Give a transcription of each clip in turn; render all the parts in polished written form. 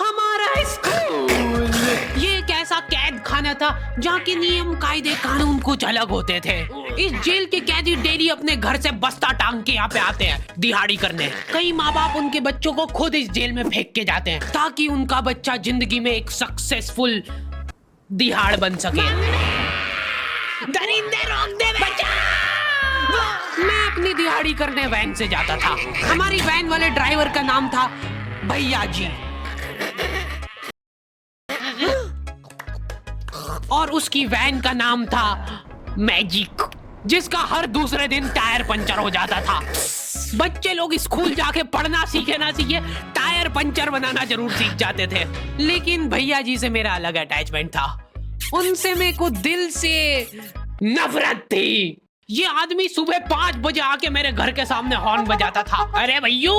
हमारा स्कूल ये एक ऐसा कैद खाना था जहाँ के नियम कायदे कानून कुछ अलग होते थे। इस जेल के कैदी डेली अपने घर से बस्ता टांग के यहाँ पे आते हैं दिहाड़ी करने। कई माँ बाप उनके बच्चों को खुद इस जेल में फेंक के जाते हैं ताकि उनका बच्चा जिंदगी में एक सक्सेसफुल दिहाड़ बन सके। दरिंदे रोक दे बच्चा। मैं अपनी दिहाड़ी करने वैन से जाता था। हमारी वैन वाले ड्राइवर का नाम था भैया जी और उसकी वैन का नाम था मैजिक, जिसका हर दूसरे दिन टायर पंचर हो जाता था। बच्चे लोग स्कूल जाके पढ़ना सीखे ना सीखे टायर पंचर बनाना जरूर सीख जाते थे। लेकिन भैया जी से मेरा अलग अटैचमेंट था। उनसे मेरे को दिल से नफरत थी। ये आदमी सुबह 5 बजे आके मेरे घर के सामने हॉर्न बजाता था। अरे भैयू,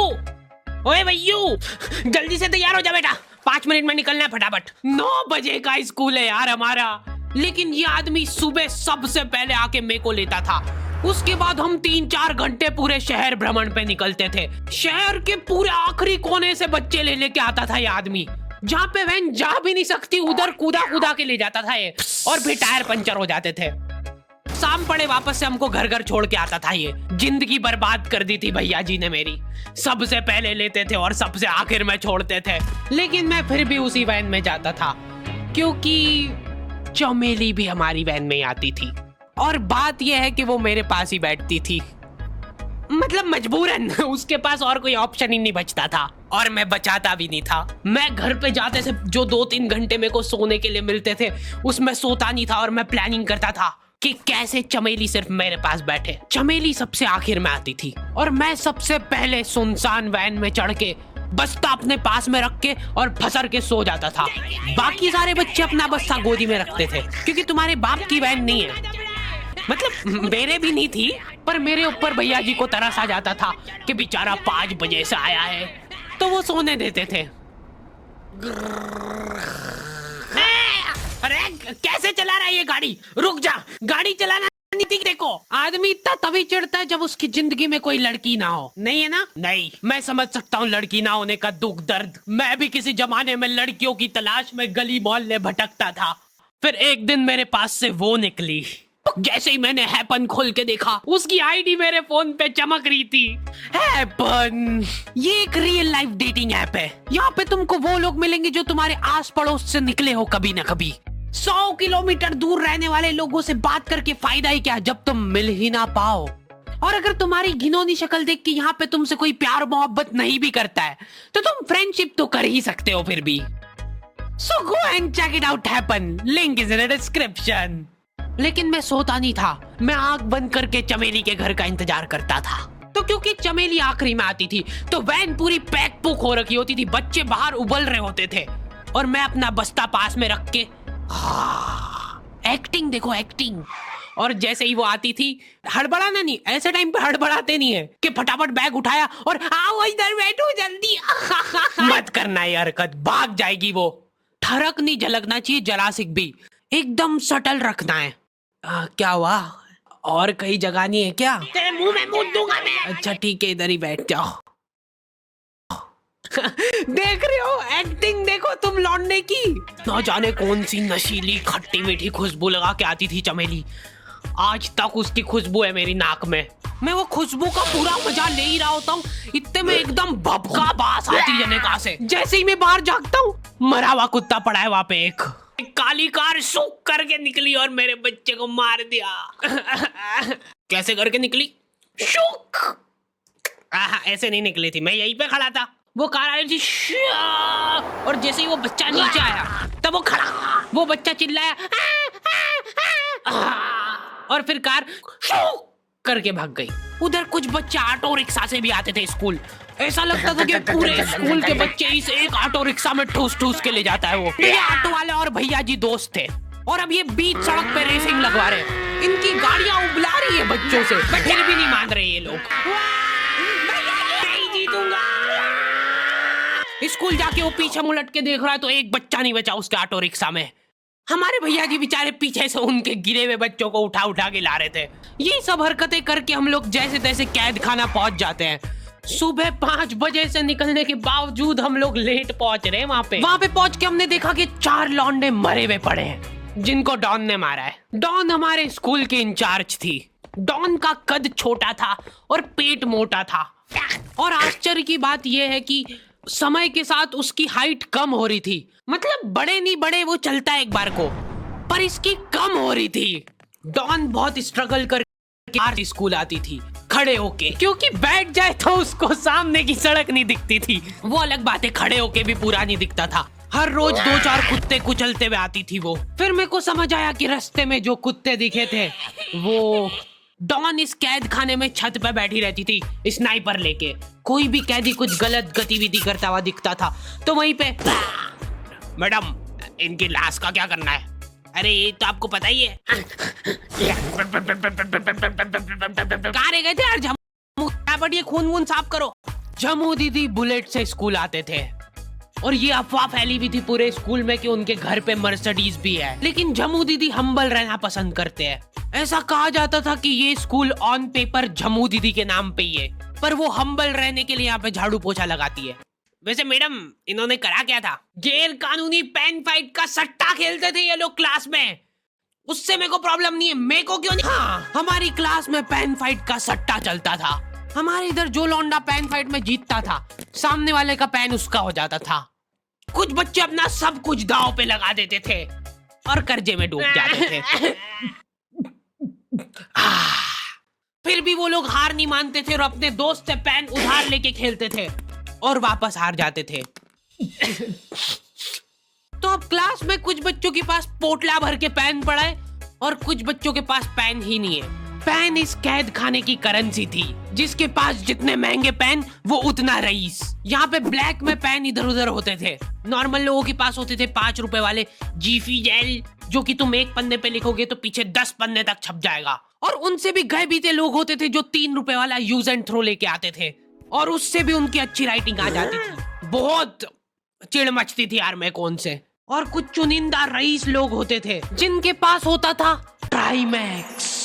ओए भैयू, जल्दी से तैयार हो जा बेटा, 5 मिनट में निकलना है फटाफट। 9 बजे का स्कूल है यार हमारा। लेकिन ये आदमी सुबह सबसे पहले आके मेरे को लेता था। उसके बाद हम 3-4 घंटे पूरे शहर भ्रमण पे निकलते थे। शहर के पूरे आखिरी कोने से बच्चे ले लेके आता था ये आदमी। जहाँ पे वैन जा भी नहीं सकती उधर कूदा के ले जाता था ये, और फिर टायर पंचर हो जाते थे। शाम पड़े वापस से हमको घर घर छोड़ के आता था ये। जिंदगी बर्बाद कर दी थी भैया जी ने मेरी। सबसे पहले लेते थे और सबसे आखिर में छोड़ते थे। लेकिन मैं फिर भी उसी वैन में जाता था क्योंकि चमेली भी हमारी वैन में ही आती थी। और बात यह है कि वो मेरे पास ही बैठती थी, मतलब मजबूरन। उसके पास और कोई ऑप्शन ही नहीं बचता था और मैं बचाता भी नहीं था। मैं घर पे जाते से जो 2-3 घंटे मेरे को सोने के लिए मिलते थे उसमें सोता नहीं था और मैं प्लानिंग करता था कि कैसे चमेली सिर्फ मेरे पास बैठे। चमेली सबसे आखिर में आती थी और मैं सबसे पहले सुनसान वैन में चढ़ के बस्ता अपने पास में रख के और फसर के सो जाता था। बाकी सारे बच्चे अपना बस्ता गोदी में रखते थे क्योंकि तुम्हारे बाप की वैन नहीं है, मतलब मेरे भी नहीं थी, पर मेरे ऊपर भैया जी को तरस आ जाता था कि बेचारा 5 बजे से आया है, तो वो सोने देते थे। अरे कैसे चला रहा है ये गाड़ी? रुक जा, गाड़ी चलाना नीति देखो। आदमी इतना तभी चिढ़ता है जब उसकी जिंदगी में कोई लड़की ना हो। नहीं है ना? नहीं, मैं समझ सकता हूँ लड़की ना होने का दुख दर्द। मैं भी किसी जमाने में लड़कियों की तलाश में गली मोहल्ले भटकता था। फिर एक दिन मेरे पास से वो निकली। जैसे ही मैंने हैपन खोल के देखा उसकी आईडी मेरे फोन पे चमक रही थी। हैपन ये एक रियल लाइफ डेटिंग ऐप है। यहाँ पे तुमको वो लोग मिलेंगे जो तुम्हारे आस पड़ोस से निकले हो कभी ना कभी। 100 किलोमीटर दूर रहने वाले लोगों से बात करके फायदा ही क्या जब तुम मिल ही ना पाओ। और अगर तुम्हारी घिनौनी शक्ल देख के यहाँ पे तुमसे कोई प्यार मोहब्बत नहीं भी करता है तो तुम फ्रेंडशिप तो कर ही सकते हो फिर भी। So go and check it out happen. Link is in the description. लेकिन मैं सोता नहीं था। मैं आंख बंद करके चमेली के घर का इंतजार करता था। तो क्योंकि चमेली आखिरी में आती थी तो वैन पूरी पैक पुक हो रखी होती थी, बच्चे बाहर उबल रहे होते थे और मैं अपना बस्ता पास में रख के एक्टिंग देखो एक्टिंग। और जैसे ही वो आती थी, हड़बड़ाना नहीं, ऐसे टाइम पे हड़बड़ाते नहीं है कि फटाफट बैग उठाया और आओ इधर बैठो जल्दी। मत करना ये हरकत, भाग जाएगी वो। ठरक नहीं झलकना चाहिए, जरा सिक भी, एकदम सटल रखना है। क्या हुआ? और कहीं जगह नहीं है क्या? तेरे मुंह में मूत दूंगा मैं। अच्छा ठीक है, इधर ही बैठ जाओ। देख रहे हो एक्टिंग देखो तुम लौंडे की। ना जाने कौन सी नशीली खट्टी मीठी खुशबू लगा के आती थी चमेली। आज तक उसकी खुशबू है मेरी नाक में। मैं वो खुशबू का पूरा मजा ले ही रहा होता हूँ, इतने में एकदम भभका बास आती है जनेका से। जैसे ही मैं बाहर जागता हूँ मरा हुआ कुत्ता पड़ा है वहाँ पे। एक काली कार सूख करके निकली और मेरे बच्चे को मार दिया। कैसे करके निकली? शूक। ऐसे नहीं निकली थी, मैं यहीं पे खड़ा था, वो कार आई थी और जैसे ही वो बच्चा नीचे आया तब वो खड़ा, वो बच्चा चिल्लाया और फिर कार शूक करके भाग गई। उधर कुछ बच्चे ऑटो रिक्शा से भी आते थे स्कूल। ऐसा लगता था कि पूरे स्कूल के बच्चे इस एक ऑटो रिक्शा में ठूस ठूस के ले जाता है वो। ये ऑटो वाले और भैया जी दोस्त थे और अब ये बीच सड़क पे रेसिंग लगवा रहे हैं। इनकी गाड़ियां उबला रही है बच्चों से, फिर भी नहीं मान रहे ये लोग। स्कूल जाके वो पीछे मुलट के देख रहा है तो एक बच्चा नहीं बचा उसके ऑटो रिक्शा में। हमारे भैया जी बेचारे पीछे से उनके गिरे हुए बच्चों को उठा उठा के ला रहे थे। यही सब हरकतें करके हम लोग जैसे तैसे कैद खाना पहुंच जाते हैं। सुबह 5 बजे से निकलने के बावजूद हम लोग लेट पहुंच रहे हैं वहाँ पे पहुंच के हमने देखा कि 4 लौंडे मरे हुए पड़े हैं जिनको डॉन ने मारा है। डॉन हमारे स्कूल की इंचार्ज थी। डॉन का कद छोटा था और पेट मोटा था और आश्चर्य की बात यह है कि समय के साथ उसकी हाइट कम हो रही थी। मतलब बड़े नहीं बड़े वो चलता है एक बार को, पर इसकी कम हो रही थी। डॉन बहुत स्ट्रगल करके स्कूल आती थी खड़े होके, क्योंकि बैठ जाए तो उसको सामने की सड़क नहीं दिखती थी। वो अलग बात है, खड़े होके भी पूरा नहीं दिखता था। हर रोज 2-4 कुत्ते कुचलते हुए आती थी वो। फिर मेरे को समझ आया कि रास्ते में जो कुत्ते दिखे थे वो डॉन इस कैद खाने में छत पे बैठी रहती थी स्नाइपर लेके। कोई भी कैदी कुछ गलत गतिविधि करता हुआ दिखता था तो वहीं पे, मैडम इनकी लाश का क्या करना है? अरे ये तो आपको पता ही है। कहाँ रह गए थे यार झमू? बढ़िया खून वून साफ करो। झमू दीदी बुलेट से स्कूल आते थे और ये अफवाह फैली हुई थी पूरे स्कूल में कि उनके घर पे मर्सिडीज भी है। लेकिन झमू दीदी हम्बल रहना पसंद करते हैं। ऐसा कहा जाता था कि ये स्कूल ऑन पेपर झमू दीदी के नाम पे ही है, पर वो हम्बल रहने के लिए यहाँ पे झाड़ू पोछा लगाती है। वैसे मैडम इन्होंने करा क्या था? गैर कानूनी पेन फाइट का सट्टा खेलते थे ये लोग क्लास में। उससे मेरे को प्रॉब्लम नहीं है, मेरे को क्यों नहीं? हाँ, हमारी क्लास में पेन फाइट का सट्टा चलता था। हमारे इधर जो लौंडा पेन फाइट में जीतता था सामने वाले का पेन उसका हो जाता था। कुछ बच्चे अपना सब कुछ दांव पे लगा देते थे और कर्जे में डूब जाते थे। फिर भी वो लोग हार नहीं मानते थे और अपने दोस्त से पेन उधार लेके खेलते थे और वापस हार जाते थे। तो अब क्लास में कुछ बच्चों के पास पोटला भर के पेन पड़ा है और कुछ बच्चों के पास पेन ही नहीं है। पेन इस कैद खाने की करेंसी थी। जिसके पास जितने महंगे पेन वो उतना रईस। यहाँ पे ब्लैक में पेन इधर उधर होते थे। नॉर्मल लोगों के पास होते थे 5 रुपए वाले जीफी जेल, जो कि तुम एक पन्ने पे लिखोगे तो पीछे 10 पन्ने तक छप जाएगा। और उनसे भी गए बीते लोग होते थे जो 3 रुपए वाला यूज एंड थ्रो लेके आते थे और उससे भी उनकी अच्छी राइटिंग आ जाती थी। बहुत चिढ़ मचती थी यार मेरे को उनसे। और कुछ चुनिंदा रईस लोग होते थे जिनके पास होता था ट्राईमैक्स।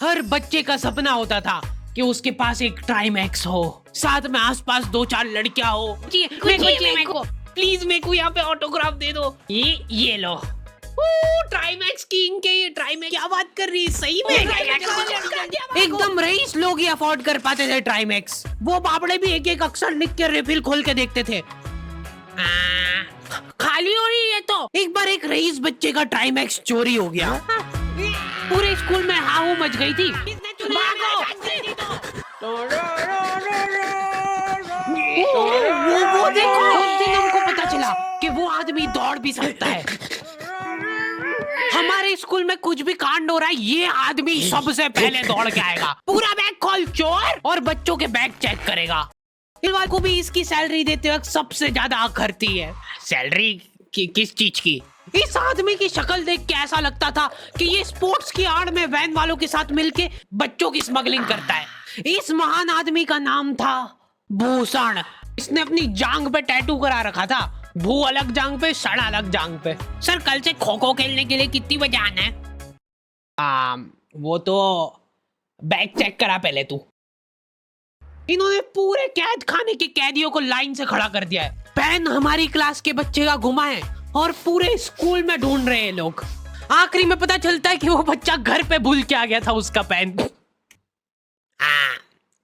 हर बच्चे का सपना होता था कि उसके पास एक ट्राईमैक्स हो, साथ में आसपास 2-4 लड़कियां हो। मेरे को प्लीज मेरे को यहाँ पे ऑटोग्राफ दे दो। ये लो ट्राईमैक्स किंग के। ये ट्राईमैक्स क्या बात कर रही है? सही में एकदम रईस लोग ही अफोर्ड कर पाते थे ट्राईमैक्स। वो बाबड़े भी एक एक अक्षर लिख के रिफिल खोल के देखते थे। खाली हो रही है तो एक बार एक रईस बच्चे का ट्राईमैक्स चोरी हो गया। पूरे स्कूल में हाहू मच गई थी। वो देखो, उस दिन हमको पता चला कि वो आदमी दौड़ भी सकता है। हमारे स्कूल में कुछ भी कांड हो रहा है ये आदमी सबसे पहले दौड़ के आएगा। पूरा बैग खोल चोर, और बच्चों के बैग चेक करेगा। इस को भी इसकी सैलरी देते वक्त सबसे ज्यादा आखरती है। सैलरी किस चीज की? इस आदमी की शक्ल देख के ऐसा लगता था कि ये स्पोर्ट्स की आड़ में वैन वालों के साथ मिलके बच्चों की स्मगलिंग करता है। इस महान आदमी का नाम था भूषण। इसने अपनी जांग पे टैटू करा रखा था, भू अलग जांग पे, सड़ अलग जांग पे। सर कल से खो खो खेलने के लिए कितनी बजे आना है? वो तो बैग चेक करा पहले तू। इन्होंने पूरे कैद खाने के कैदियों को लाइन से खड़ा कर दिया है। पेन हमारी क्लास के बच्चे का गुमा है और पूरे स्कूल में ढूंढ रहे हैं लोग। आखिरी में पता चलता है कि वो बच्चा घर पे भूल के आ गया था उसका पेन।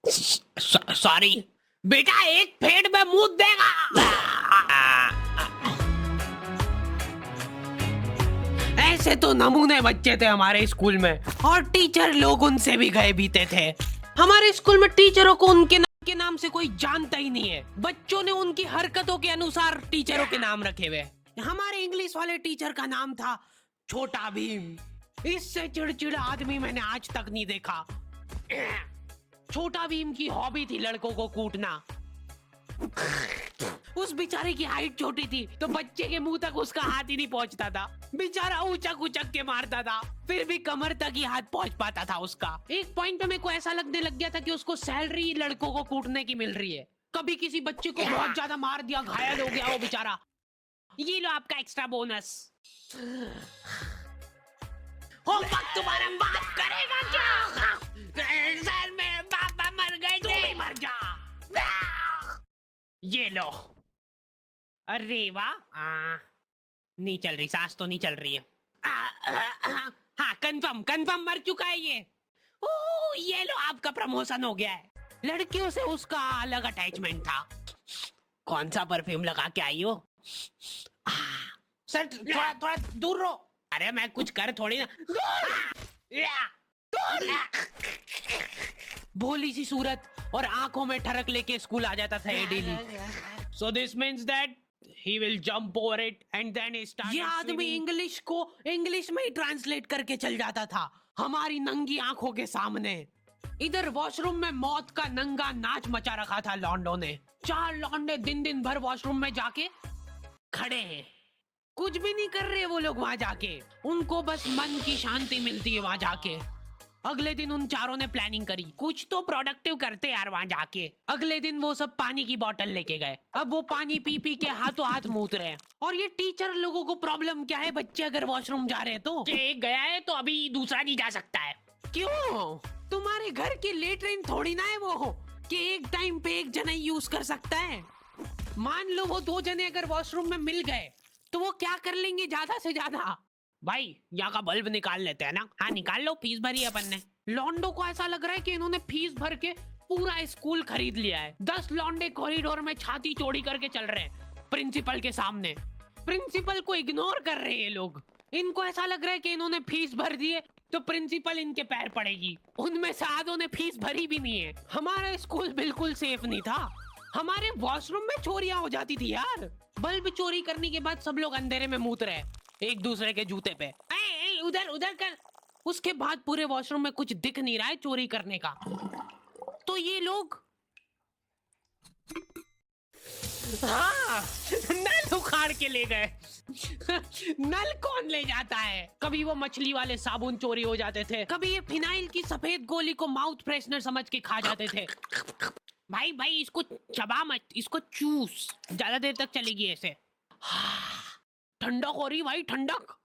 सॉरी बेटा, एक फेट में मुंह देगा। ऐसे तो नमूने बच्चे थे हमारे स्कूल में और टीचर लोग उनसे भी गए बीते थे। हमारे स्कूल में टीचरों को उनके नाम से कोई जानता ही नहीं है। बच्चों ने उनकी हरकतों के अनुसार टीचरों के नाम रखे हुए। हमारे इंग्लिश वाले टीचर का नाम था छोटा भीम। इससे चिड़चिड़ा आदमी मैंने आज तक नहीं देखा। छोटा भीम की हॉबी थी लड़कों को कूटना। उस बेचारे की हाइट छोटी थी तो बच्चे के मुंह तक उसका हाथ ही नहीं पहुंचता था। बेचारा ऊंचक उचक के मारता था, फिर भी कमर तक ही हाथ पहुंच पाता था उसका। एक पॉइंट पे मेरे को ऐसा लगने लग गया था कि उसको सैलरी लड़कों को कूटने की मिल रही है। कभी किसी बच्चे को बहुत ज्यादा मार दिया, घायल हो गया वो बेचारा, ये लो आपका एक्स्ट्रा बोनस। होमवर्क तुम्हारा बाप करेगा क्या? सर मेरे पापा मर गए थे। मर जा। लो। अरे वाह, नहीं चल रही, सांस तो नहीं चल रही है। हाँ, कंफर्म कंफर्म मर चुका है ये। ओह, ये लो, आपका प्रमोशन हो गया है। लड़कियों से उसका अलग अटैचमेंट था। कौन सा परफ्यूम लगा के आई हो? सर थोड़ा थोड़ा दूर रहो। अरे मैं कुछ कर थोड़ी ना। भोली सी सूरत और आंखों में ठरक लेके स्कूल आ जाता था ये daily. So this means that he will jump over it and then he started ये आदमी इंग्लिश को इंग्लिश में ही ट्रांसलेट करके चल जाता था हमारी नंगी आंखों के सामने। इधर वॉशरूम में मौत का नंगा नाच मचा रखा था लॉन्डो ने। 4 लॉन्डे दिन दिन भर वॉशरूम में जाके खड़े हैं, कुछ भी नहीं कर रहे वो लोग वहां जाके। उनको बस मन की शांति मिलती है वहां जाके। अगले दिन उन चारों ने प्लानिंग करी, कुछ तो प्रोडक्टिव करते यार वहां जाके। अगले दिन वो सब पानी की बोतल लेके गए। अब वो पानी पी पी के हाथों हाथ मूत रहे हैं। और ये टीचर लोगों को प्रॉब्लम क्या है, बच्चे अगर वॉशरूम जा रहे हैं तो एक गया है तो अभी दूसरा नहीं जा सकता है। क्यों? तुम्हारे घर की लेटरिन थोड़ी ना है वो कि एक टाइम पे एक जना यूज कर सकता है। मान लो वो 2 जने अगर वॉशरूम में मिल गए तो वो क्या कर लेंगे ज्यादा से ज्यादा? भाई यहाँ का बल्ब निकाल लेते हैं ना। हाँ निकाल लो, फीस भरी अपन ने। लॉन्डो को ऐसा लग रहा है कि इन्होंने फीस भर के पूरा स्कूल खरीद लिया है। 10 लॉन्डे कॉरिडोर में छाती चौड़ी करके चल रहे हैं प्रिंसिपल के सामने। प्रिंसिपल को इग्नोर कर रहे हैं ये लोग। इनको ऐसा लग रहा है कि इन्होंने फीस भर दी है तो प्रिंसिपल इनके पैर पड़ेगी। उनमें से आधों ने फीस भरी भी नहीं है। हमारा स्कूल बिल्कुल सेफ नहीं था। हमारे वॉशरूम में चोरियां हो जाती थी यार। बल्ब चोरी करने के बाद सब लोग अंधेरे में मूत रहे एक दूसरे के जूते पे। उधर उधर कर। उसके बाद पूरे वॉशरूम में कुछ दिख नहीं रहा है चोरी करने का। तो ये लोग हाँ नल उखाड़ के ले गए। नल कौन ले जाता है? कभी वो मछली वाले साबुन चोरी हो जाते थे, कभी ये फिनाइल की सफेद गोली को माउथ फ्रेशनर समझ के खा जाते थे। भाई भाई इसको चबा मत, इसको चूस, ज्यादा देर तक चलेगी ऐसे। ठंडक हो रही भाई, ठंडक।